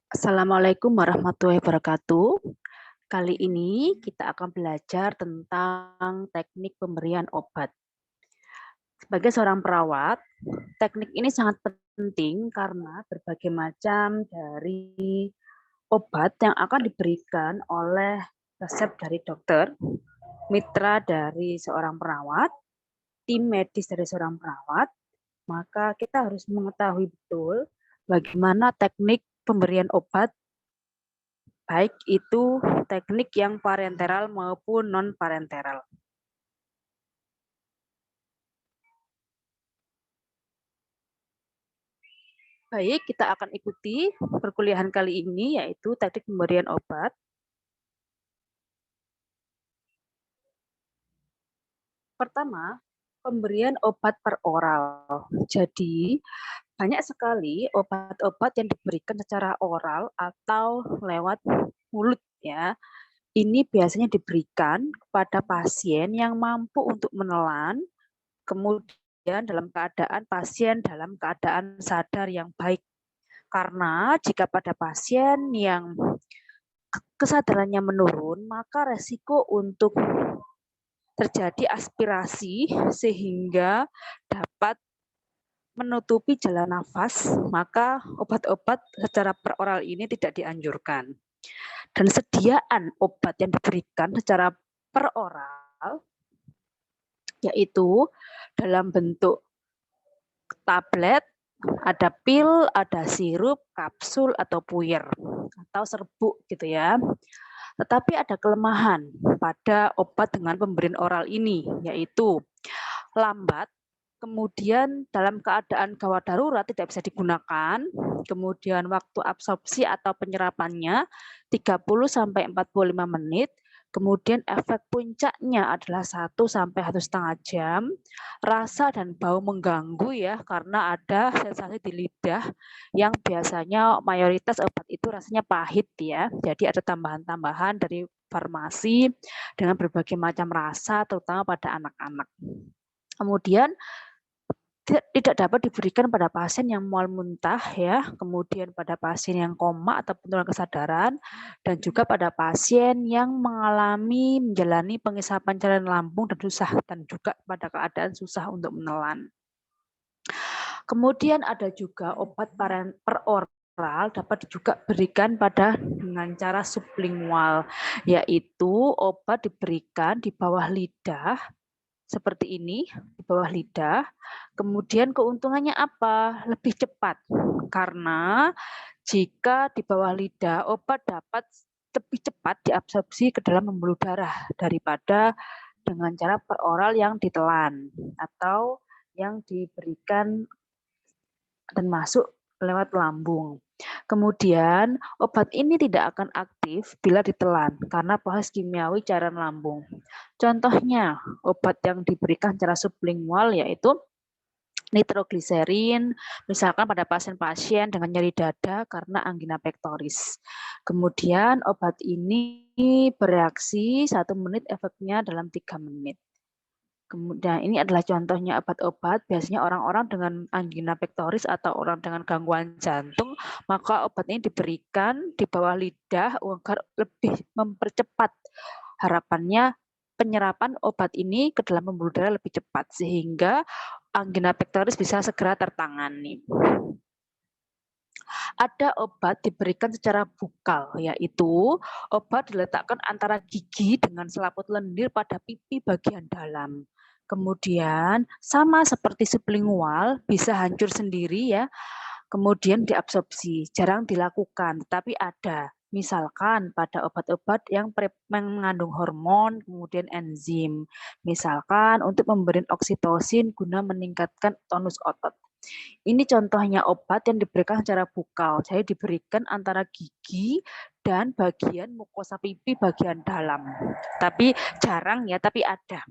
Assalamualaikum warahmatullahi wabarakatuh. Kali ini kita akan belajar tentang teknik pemberian obat. Sebagai seorang perawat, teknik ini sangat penting karena berbagai macam dari obat yang akan diberikan oleh resep dari dokter, mitra dari seorang perawat, tim medis dari seorang perawat, maka kita harus mengetahui betul bagaimana teknik pemberian obat, baik itu teknik yang parenteral maupun non-parenteral. Baik, kita akan ikuti perkuliahan kali ini, yaitu teknik pemberian obat. Pertama, pemberian obat per oral. Jadi, banyak sekali obat-obat yang diberikan secara oral atau lewat mulut ya. Ini biasanya diberikan kepada pasien yang mampu untuk menelan, kemudian pasien dalam keadaan sadar yang baik. Karena jika pada pasien yang kesadarannya menurun, maka resiko untuk terjadi aspirasi sehingga dapat menutupi jalan nafas, maka obat-obat secara peroral ini tidak dianjurkan. Dan sediaan obat yang diberikan secara peroral yaitu dalam bentuk tablet, ada pil, ada sirup, kapsul atau puyer atau serbuk gitu ya. Tetapi ada kelemahan pada obat dengan pemberian oral ini, yaitu lambat, kemudian dalam keadaan gawat darurat tidak bisa digunakan, kemudian waktu absorpsi atau penyerapannya 30-45 menit, kemudian efek puncaknya adalah 1-1,5 jam, rasa dan bau mengganggu ya, karena ada sensasi di lidah yang biasanya mayoritas obat itu rasanya pahit ya, jadi ada tambahan-tambahan dari farmasi dengan berbagai macam rasa, terutama pada anak-anak. Kemudian tidak dapat diberikan pada pasien yang mual muntah ya, kemudian pada pasien yang koma atau penurunan kesadaran, dan juga pada pasien yang menjalani pengisapan cairan lambung dan juga pada keadaan susah untuk menelan. Kemudian ada juga obat per oral dapat juga diberikan dengan cara sublingual, yaitu obat diberikan di bawah lidah seperti ini, di bawah lidah. Kemudian keuntungannya apa? Lebih cepat. Karena jika di bawah lidah, obat dapat lebih cepat diabsorpsi ke dalam pembuluh darah daripada dengan cara peroral yang ditelan atau yang diberikan dan masuk lewat lambung. Kemudian, obat ini tidak akan aktif bila ditelan karena proses kimiawi cairan lambung. Contohnya, obat yang diberikan secara sublingual yaitu nitrogliserin, misalkan pada pasien-pasien dengan nyeri dada karena angina pectoris. Kemudian, obat ini bereaksi 1 menit, efeknya dalam 3 menit. Kemudian ini adalah contohnya obat-obat, biasanya orang-orang dengan angina pectoris atau orang dengan gangguan jantung, maka obat ini diberikan di bawah lidah agar lebih mempercepat, harapannya penyerapan obat ini ke dalam pembuluh darah lebih cepat, sehingga angina pectoris bisa segera tertangani. Ada obat diberikan secara bukal, yaitu obat diletakkan antara gigi dengan selaput lendir pada pipi bagian dalam. Kemudian sama seperti sublingual bisa hancur sendiri ya. Kemudian diabsorpsi, jarang dilakukan, tapi ada. Misalkan pada obat-obat yang mengandung hormon, kemudian enzim. Misalkan untuk memberi oksitosin guna meningkatkan tonus otot. Ini contohnya obat yang diberikan secara bukal, jadi diberikan antara gigi dan bagian mukosa pipi bagian dalam. Tapi jarang ya, tapi ada.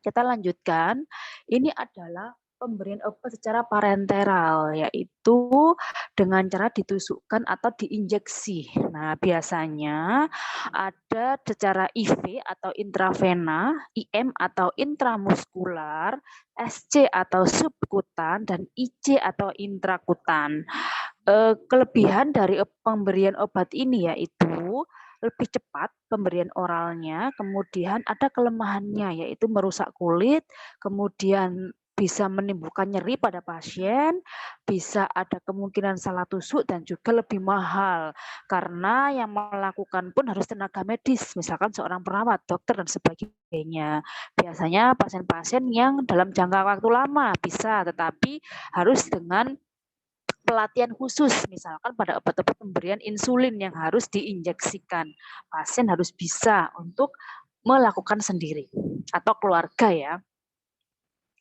Kita lanjutkan, ini adalah pemberian obat secara parenteral, yaitu dengan cara ditusukkan atau diinjeksi. Nah, biasanya ada secara IV atau intravena, IM atau intramuskular, SC atau subkutan, dan IC atau intrakutan. Kelebihan dari pemberian obat ini yaitu lebih cepat pemberian oralnya, kemudian ada kelemahannya yaitu merusak kulit, kemudian bisa menimbulkan nyeri pada pasien, bisa ada kemungkinan salah tusuk dan juga lebih mahal karena yang melakukan pun harus tenaga medis, misalkan seorang perawat, dokter dan sebagainya. Biasanya pasien-pasien yang dalam jangka waktu lama bisa, tetapi harus dengan pelatihan khusus, misalkan pada obat-obat pemberian insulin yang harus diinjeksikan. Pasien harus bisa untuk melakukan sendiri atau keluarga ya.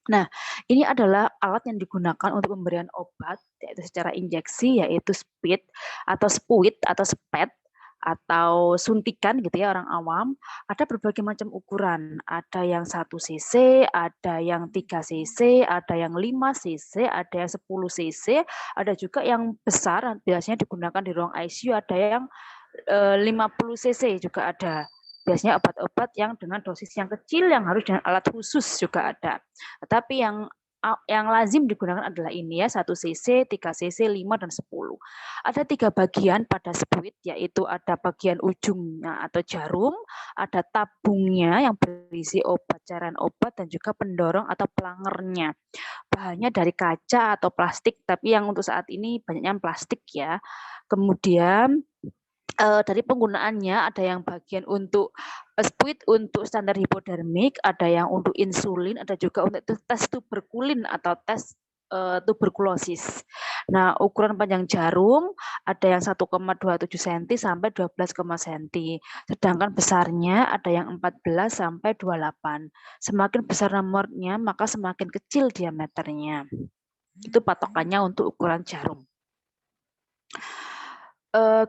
Nah, ini adalah alat yang digunakan untuk pemberian obat yaitu secara injeksi yaitu SPIT atau SPUIT atau SPET atau suntikan gitu ya orang awam. Ada berbagai macam ukuran, ada yang 1 cc, ada yang 3 cc, ada yang 5 cc, ada yang 10 cc, ada juga yang besar biasanya digunakan di ruang ICU, ada yang 50 cc juga ada. Biasanya obat-obat yang dengan dosis yang kecil yang harus dengan alat khusus juga ada. Tetapi yang lazim digunakan adalah ini ya, 1 cc, 3 cc, 5 dan 10. Ada 3 bagian pada SPUIT, yaitu ada bagian ujungnya atau jarum, ada tabungnya yang berisi obat, cairan obat dan juga pendorong atau pelangernya. Bahannya dari kaca atau plastik, tapi yang untuk saat ini banyaknya plastik ya. Kemudian dari penggunaannya ada yang bagian untuk SPUIT untuk standar hipodermik, ada yang untuk insulin, ada juga untuk tes tuberkulin atau tes tuberkulosis. Nah, ukuran panjang jarum ada yang 1,27 cm sampai 12, cm. Sedangkan besarnya ada yang 14 sampai 28. Semakin besar nomornya, maka semakin kecil diameternya. Itu patokannya untuk ukuran jarum.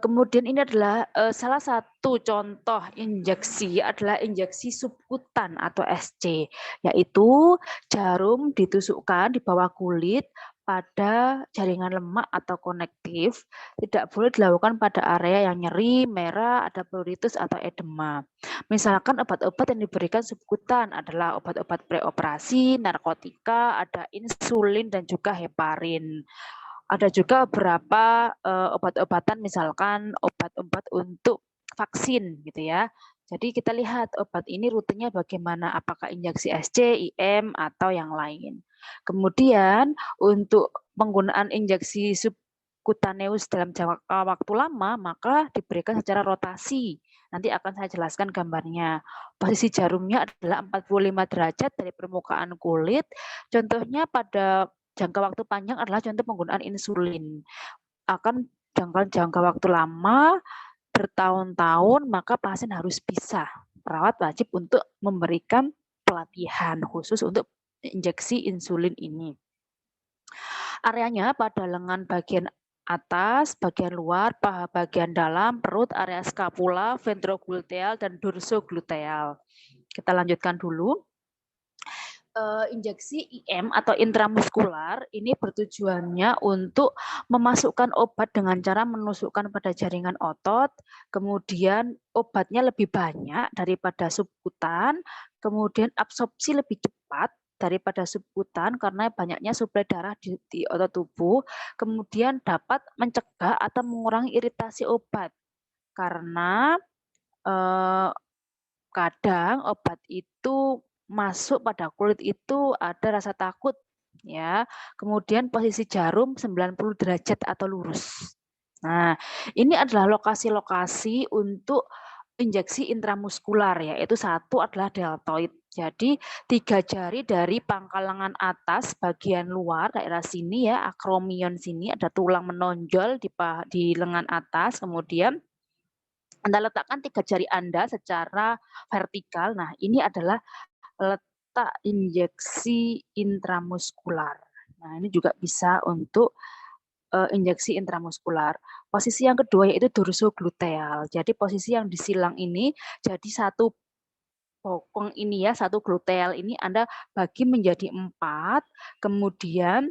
Kemudian ini adalah salah satu contoh injeksi adalah injeksi subkutan atau SC, yaitu jarum ditusukkan di bawah kulit pada jaringan lemak atau konektif, tidak boleh dilakukan pada area yang nyeri, merah, ada pleuritis atau edema. Misalkan obat-obat yang diberikan subkutan adalah obat-obat preoperasi, narkotika, ada insulin dan juga heparin. Ada juga beberapa obat-obatan, misalkan obat-obat untuk vaksin gitu ya. Jadi kita lihat obat ini rutenya bagaimana, apakah injeksi SC, IM, atau yang lain. Kemudian untuk penggunaan injeksi subkutaneus dalam jangka waktu lama, maka diberikan secara rotasi. Nanti akan saya jelaskan gambarnya. Posisi jarumnya adalah 45 derajat dari permukaan kulit. Contohnya pada jangka waktu panjang adalah contoh penggunaan insulin. Akan jangka waktu lama, bertahun-tahun, maka pasien harus bisa. Perawat wajib untuk memberikan pelatihan khusus untuk injeksi insulin ini. Areanya pada lengan bagian atas, bagian luar, paha bagian dalam, perut, area skapula, ventrogluteal, dan dorsogluteal. Kita lanjutkan dulu. Injeksi IM atau intramuskular ini bertujuannya untuk memasukkan obat dengan cara menusukkan pada jaringan otot, kemudian obatnya lebih banyak daripada subkutan, kemudian absorpsi lebih cepat daripada subkutan karena banyaknya suplai darah di otot tubuh, kemudian dapat mencegah atau mengurangi iritasi obat karena kadang obat itu masuk pada kulit itu ada rasa takut ya. Kemudian posisi jarum 90 derajat atau lurus. Nah, ini adalah lokasi-lokasi untuk injeksi intramuskular, yaitu satu adalah deltoid. Jadi 3 jari dari pangkal lengan atas bagian luar daerah sini ya, akromion sini ada tulang menonjol di lengan atas, kemudian Anda letakkan 3 jari Anda secara vertikal. Nah, ini adalah letak injeksi intramuskular. Nah, ini juga bisa untuk injeksi intramuskular. Posisi yang kedua yaitu dorsogluteal. Jadi posisi yang disilang ini jadi satu bokong ini ya, satu gluteal ini Anda bagi menjadi 4, kemudian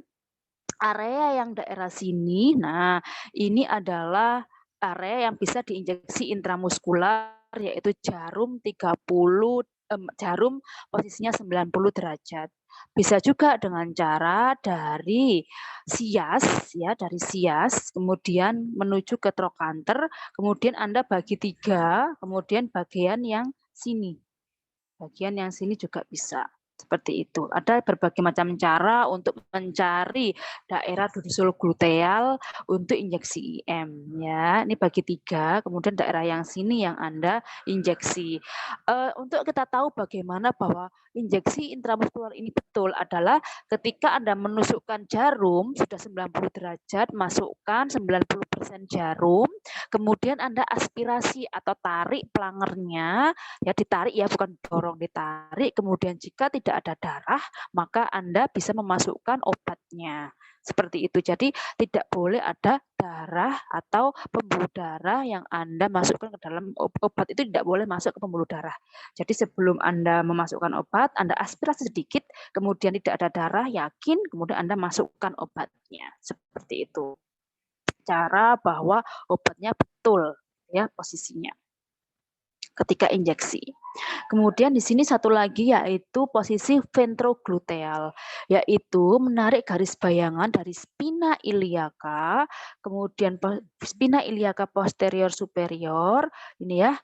area yang daerah sini, nah ini adalah area yang bisa diinjeksi intramuskular yaitu jarum 30 jarum posisinya 90 derajat. Bisa juga dengan cara dari sias, ya, dari sias, kemudian menuju ke trochanter, kemudian Anda bagi 3, kemudian bagian yang sini. Bagian yang sini juga bisa. Seperti itu. Ada berbagai macam cara untuk mencari daerah dorsal gluteal untuk injeksi IM. Ya, ini bagi 3, kemudian daerah yang sini yang Anda injeksi. Untuk kita tahu bagaimana bahwa injeksi intramuskular ini betul adalah ketika Anda menusukkan jarum sudah 90 derajat, masukkan 90% jarum, kemudian Anda aspirasi atau tarik pelangernya, ya ditarik ya, bukan dorong, ditarik, kemudian jika tidak ada darah, maka Anda bisa memasukkan obatnya. Seperti itu. Jadi tidak boleh ada darah atau pembuluh darah yang Anda masukkan ke dalam obat, itu tidak boleh masuk ke pembuluh darah. Jadi sebelum Anda memasukkan obat, Anda aspirasi sedikit, kemudian tidak ada darah, yakin, kemudian Anda masukkan obatnya. Seperti itu. Cara bahwa obatnya betul ya posisinya ketika injeksi. Kemudian di sini satu lagi yaitu posisi ventrogluteal, yaitu menarik garis bayangan dari spina iliaca, kemudian spina iliaca posterior superior, ini ya,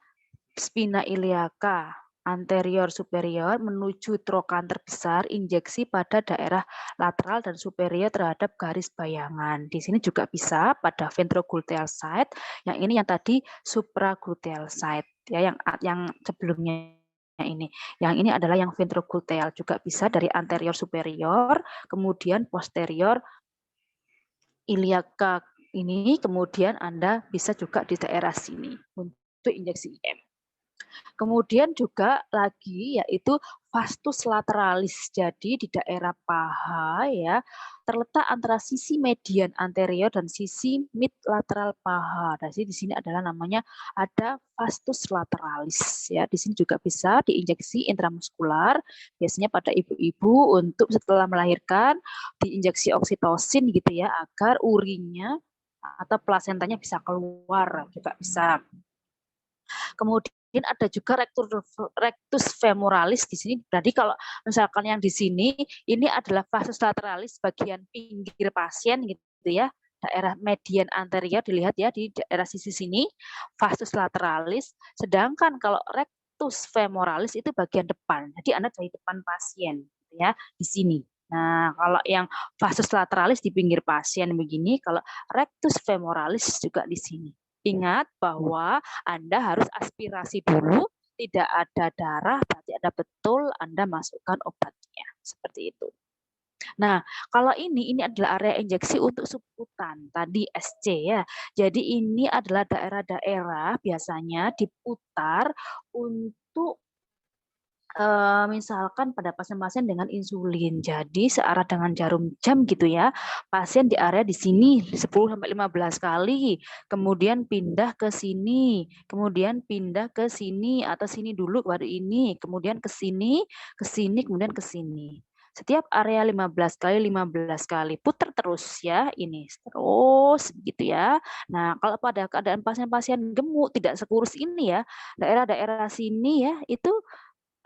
spina iliaca anterior superior menuju trochanter besar, injeksi pada daerah lateral dan superior terhadap garis bayangan. Di sini juga bisa pada ventrogluteal site, yang ini yang tadi supragluteal site, ya, yang sebelumnya ini. Yang ini adalah yang ventrogluteal, juga bisa dari anterior superior, kemudian posterior iliaca ini, kemudian Anda bisa juga di daerah sini untuk injeksi IM. Kemudian juga lagi yaitu vastus lateralis. Jadi di daerah paha ya, terletak antara sisi median anterior dan sisi mid lateral paha. Jadi di sini adalah namanya ada vastus lateralis ya. Di sini juga bisa diinjeksi intramuskular, biasanya pada ibu-ibu untuk setelah melahirkan diinjeksi oksitosin gitu ya, agar urinnya atau plasentanya bisa keluar, juga bisa. Kemudian ada juga rectus femoralis di sini. Jadi kalau misalkan yang di sini ini adalah vastus lateralis bagian pinggir pasien gitu ya. Daerah median anterior dilihat ya di daerah sisi sini vastus lateralis. Sedangkan kalau rectus femoralis itu bagian depan. Jadi Anda dari depan pasien gitu ya di sini. Nah, kalau yang vastus lateralis di pinggir pasien begini, kalau rectus femoralis juga di sini. Ingat bahwa Anda harus aspirasi dulu, tidak ada darah, berarti ada betul Anda masukkan obatnya. Seperti itu. Nah, kalau ini adalah area injeksi untuk subkutan, tadi SC ya. Jadi ini adalah daerah-daerah biasanya diputar untuk misalkan pada pasien-pasien dengan insulin. Jadi searah dengan jarum jam gitu ya. Pasien di area di sini 10-15 kali, kemudian pindah ke sini, kemudian pindah ke sini atau sini dulu baru ini, kemudian ke sini, kemudian ke sini. Setiap area 15 kali, putar terus ya, ini terus gitu ya. Nah, kalau pada keadaan pasien-pasien gemuk tidak sekurus ini ya, daerah-daerah sini ya, itu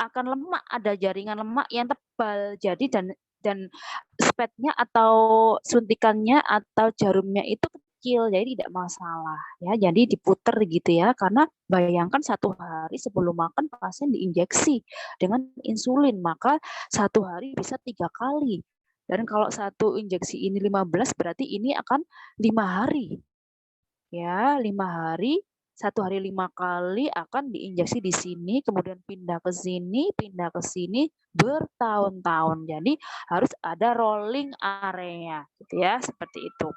akan lemak, ada jaringan lemak yang tebal. Jadi dan spetnya atau suntikannya atau jarumnya itu kecil, jadi tidak masalah ya. Jadi diputer gitu ya, karena bayangkan 1 hari sebelum makan pasien diinjeksi dengan insulin, maka 1 hari bisa 3 kali. Dan kalau 1 injeksi ini 15 berarti ini akan 5 hari. Ya, 5 hari, 1 hari 5 kali akan diinjeksi di sini, kemudian pindah ke sini, bertahun-tahun. Jadi harus ada rolling area, gitu ya, seperti itu.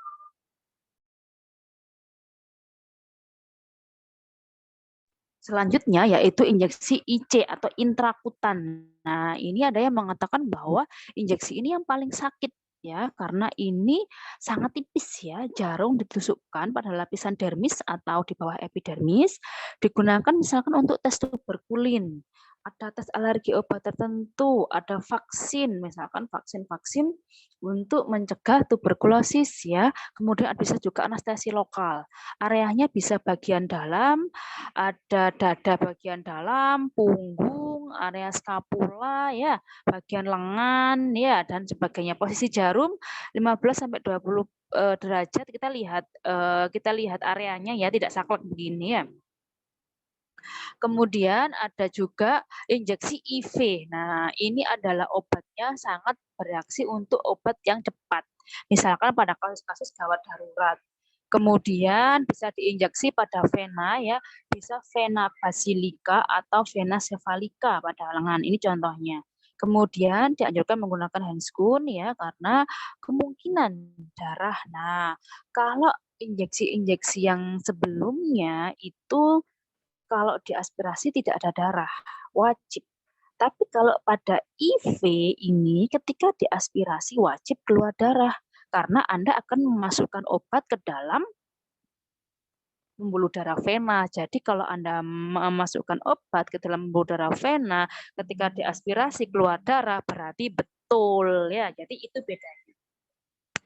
Selanjutnya yaitu injeksi IC atau intrakutan. Nah, ini ada yang mengatakan bahwa injeksi ini yang paling sakit ya, karena ini sangat tipis ya, jarum ditusukkan pada lapisan dermis atau di bawah epidermis, digunakan misalkan untuk tes tuberkulin, ada tes alergi obat tertentu, ada vaksin, misalkan vaksin-vaksin untuk mencegah tuberkulosis ya, kemudian bisa juga anestesi lokal. Areanya bisa bagian dalam, ada dada bagian dalam, punggung, area skapula ya, bagian lengan ya dan sebagainya. Posisi jarum 15 sampai 20 derajat kita lihat areanya ya, tidak saklek begini ya. Kemudian ada juga injeksi IV. Nah, ini adalah obatnya sangat bereaksi untuk obat yang cepat. Misalkan pada kasus-kasus gawat darurat. Kemudian bisa diinjeksi pada vena ya, bisa vena basilica atau vena cephalica pada lengan. Ini contohnya. Kemudian dianjurkan menggunakan handscoon ya karena kemungkinan darah. Nah, kalau injeksi-injeksi yang sebelumnya itu kalau diaspirasi tidak ada darah, wajib. Tapi kalau pada IV ini ketika diaspirasi wajib keluar darah karena Anda akan memasukkan obat ke dalam pembuluh darah vena. Jadi kalau Anda memasukkan obat ke dalam pembuluh darah vena, ketika diaspirasi keluar darah berarti betul ya. Jadi itu bedanya.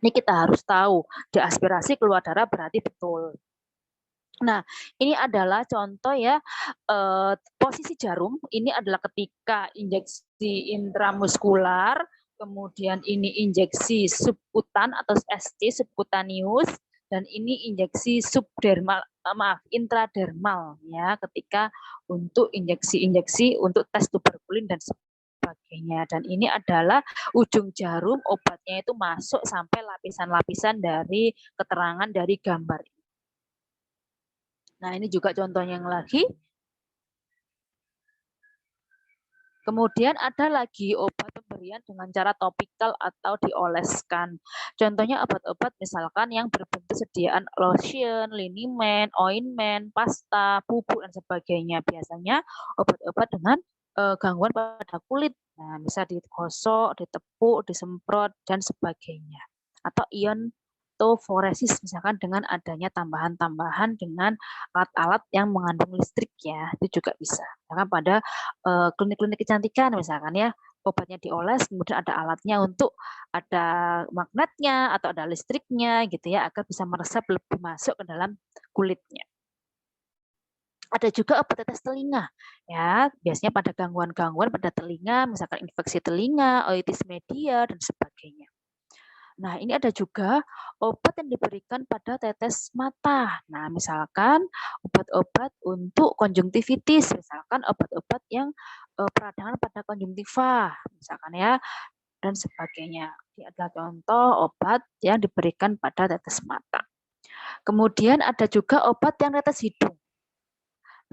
Ini kita harus tahu, diaspirasi keluar darah berarti betul. Nah, ini adalah contoh ya, posisi jarum, ini adalah ketika injeksi intramuskular, kemudian ini injeksi subkutan atau SC, subkutanius, dan ini injeksi subdermal, intradermal ya, ketika untuk injeksi-injeksi untuk tes tuberkulin dan sebagainya. Dan ini adalah ujung jarum, obatnya itu masuk sampai lapisan-lapisan dari keterangan dari gambar. Nah, ini juga contohnya yang lagi. Kemudian ada lagi obat pemberian dengan cara topikal atau dioleskan. Contohnya obat-obat misalkan yang berbentuk sediaan lotion, liniment, ointment, pasta, bubuk, dan sebagainya. Biasanya obat-obat dengan gangguan pada kulit. Nah, bisa digosok, ditepuk, disemprot, dan sebagainya. Atau ionoforesis misalkan dengan adanya tambahan-tambahan dengan alat-alat yang mengandung listrik ya, itu juga bisa. Misalkan pada klinik-klinik kecantikan misalkan ya, obatnya dioles, kemudian ada alatnya untuk ada magnetnya atau ada listriknya gitu ya, agar bisa meresap lebih masuk ke dalam kulitnya. Ada juga obat tetes telinga ya, biasanya pada gangguan-gangguan pada telinga, misalkan infeksi telinga, oitis media dan sebagainya. Nah, ini ada juga obat yang diberikan pada tetes mata. Nah, misalkan obat-obat untuk konjungtivitis, misalkan obat-obat yang peradangan pada konjungtiva, misalkan ya, dan sebagainya. Ini adalah contoh obat yang diberikan pada tetes mata. Kemudian ada juga obat yang tetes hidung.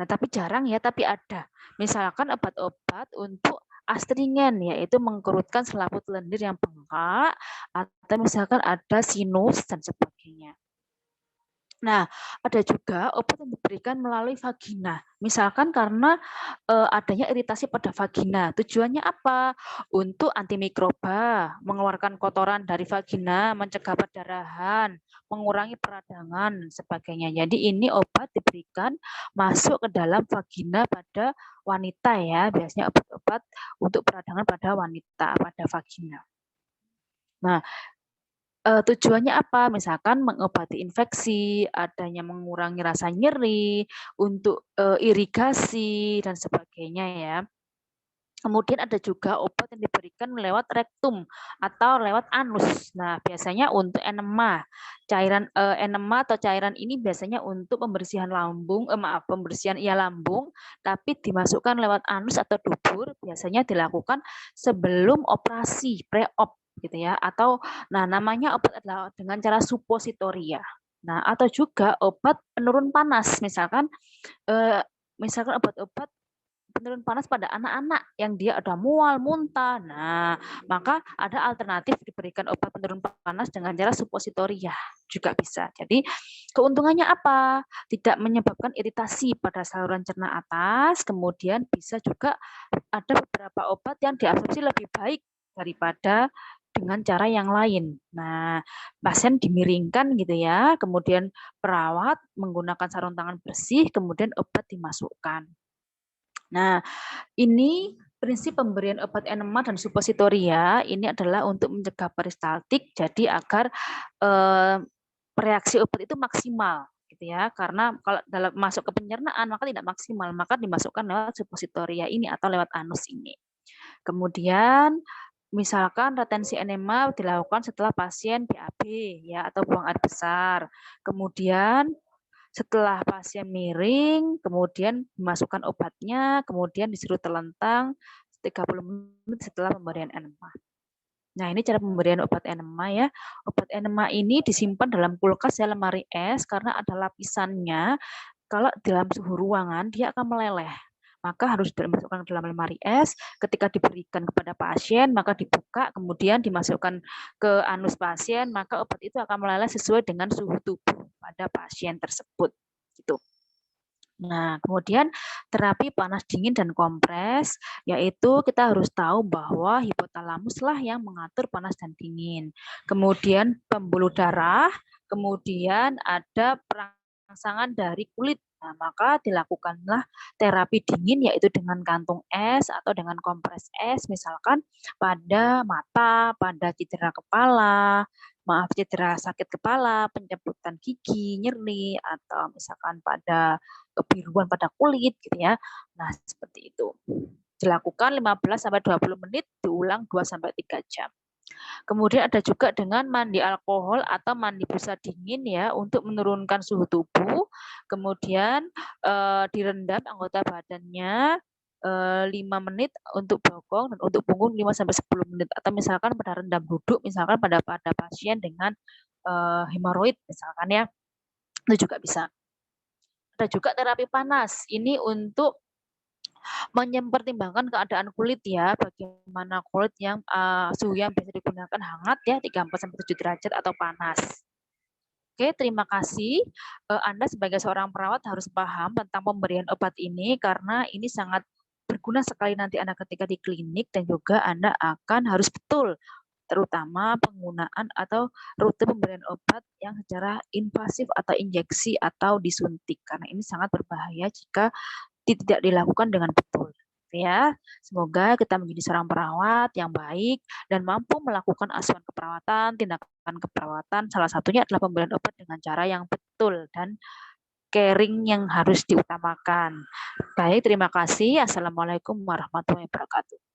Nah, tapi jarang ya, tapi ada. Misalkan obat-obat untuk astringen, yaitu mengkerutkan selaput lendir yang bengkak, atau misalkan ada sinus dan sebagainya. Nah, ada juga obat yang diberikan melalui vagina. Misalkan karena adanya iritasi pada vagina. Tujuannya apa? Untuk antimikroba, mengeluarkan kotoran dari vagina, mencegah perdarahan, mengurangi peradangan, dan sebagainya. Jadi ini obat diberikan masuk ke dalam vagina pada wanita ya. Biasanya obat-obat untuk peradangan pada wanita, pada vagina. Nah, tujuannya apa? Misalkan mengobati infeksi, adanya mengurangi rasa nyeri, untuk irigasi dan sebagainya ya. Kemudian ada juga obat yang diberikan lewat rektum atau lewat anus. Nah, biasanya untuk enema. Cairan enema atau cairan ini biasanya untuk pembersihan lambung, pembersihan lambung, tapi dimasukkan lewat anus atau dubur, biasanya dilakukan sebelum operasi, pre-op gitu ya. Atau namanya obat adalah dengan cara supositoria. Nah, atau juga obat penurun panas, misalkan obat-obat penurun panas pada anak-anak yang dia ada mual, muntah. Nah, maka ada alternatif diberikan obat penurun panas dengan cara supositoria juga bisa. Jadi keuntungannya apa? Tidak menyebabkan iritasi pada saluran cerna atas, kemudian bisa juga ada beberapa obat yang diabsorpsi lebih baik daripada dengan cara yang lain. Nah, pasien dimiringkan gitu ya, kemudian perawat menggunakan sarung tangan bersih, kemudian obat dimasukkan. Nah, ini prinsip pemberian obat enema dan supositoria ini adalah untuk mencegah peristaltik, jadi agar reaksi obat itu maksimal. gitu ya. Karena kalau dalam masuk ke pencernaan maka tidak maksimal, maka dimasukkan lewat suppositoria ini atau lewat anus ini. Kemudian misalkan retensi enema dilakukan setelah pasien BAB ya atau buang air besar. Kemudian setelah pasien miring, kemudian dimasukkan obatnya, kemudian disuruh terlentang 30 menit setelah pemberian enema. Nah, ini cara pemberian obat enema ya. Obat enema ini disimpan dalam kulkas ya, lemari es, karena ada lapisannya. Kalau dalam suhu ruangan, dia akan meleleh. Maka harus dimasukkan ke dalam lemari es. Ketika diberikan kepada pasien, maka dibuka, kemudian dimasukkan ke anus pasien, maka obat itu akan meleleh sesuai dengan suhu tubuh pada pasien tersebut. Gitu. Nah, kemudian terapi panas dingin dan kompres, yaitu kita harus tahu bahwa hipotalamuslah yang mengatur panas dan dingin. Kemudian pembuluh darah, kemudian ada perangsangan dari kulit. Nah, maka dilakukanlah terapi dingin yaitu dengan kantung es atau dengan kompres es, misalkan pada mata, pada cedera kepala, cedera sakit kepala, pencabutan gigi, nyeri, atau misalkan pada kebiruan pada kulit gitu ya. Nah, seperti itu. Dilakukan 15-20 menit, diulang 2-3 jam. Kemudian ada juga dengan mandi alkohol atau mandi busa dingin ya untuk menurunkan suhu tubuh. Kemudian direndam anggota badannya 5 menit untuk bokong dan untuk punggung 5-10 menit, atau misalkan pada rendam duduk, misalkan pada pasien dengan hemoroid misalkan ya, itu juga bisa. Ada juga terapi panas, ini untuk mempertimbangkan keadaan kulit ya, bagaimana kulit yang suhu yang bisa digunakan hangat ya 34-7 derajat atau panas. Oke, terima kasih. Anda sebagai seorang perawat harus paham tentang pemberian obat ini karena ini sangat berguna sekali nanti Anda ketika di klinik, dan juga Anda akan harus betul terutama penggunaan atau rute pemberian obat yang secara invasif atau injeksi atau disuntik, karena ini sangat berbahaya jika tidak dilakukan dengan betul. Ya, semoga kita menjadi seorang perawat yang baik dan mampu melakukan asuhan keperawatan, tindakan keperawatan. Salah satunya adalah pemberian obat dengan cara yang betul dan caring yang harus diutamakan. Baik, terima kasih. Assalamualaikum warahmatullahi wabarakatuh.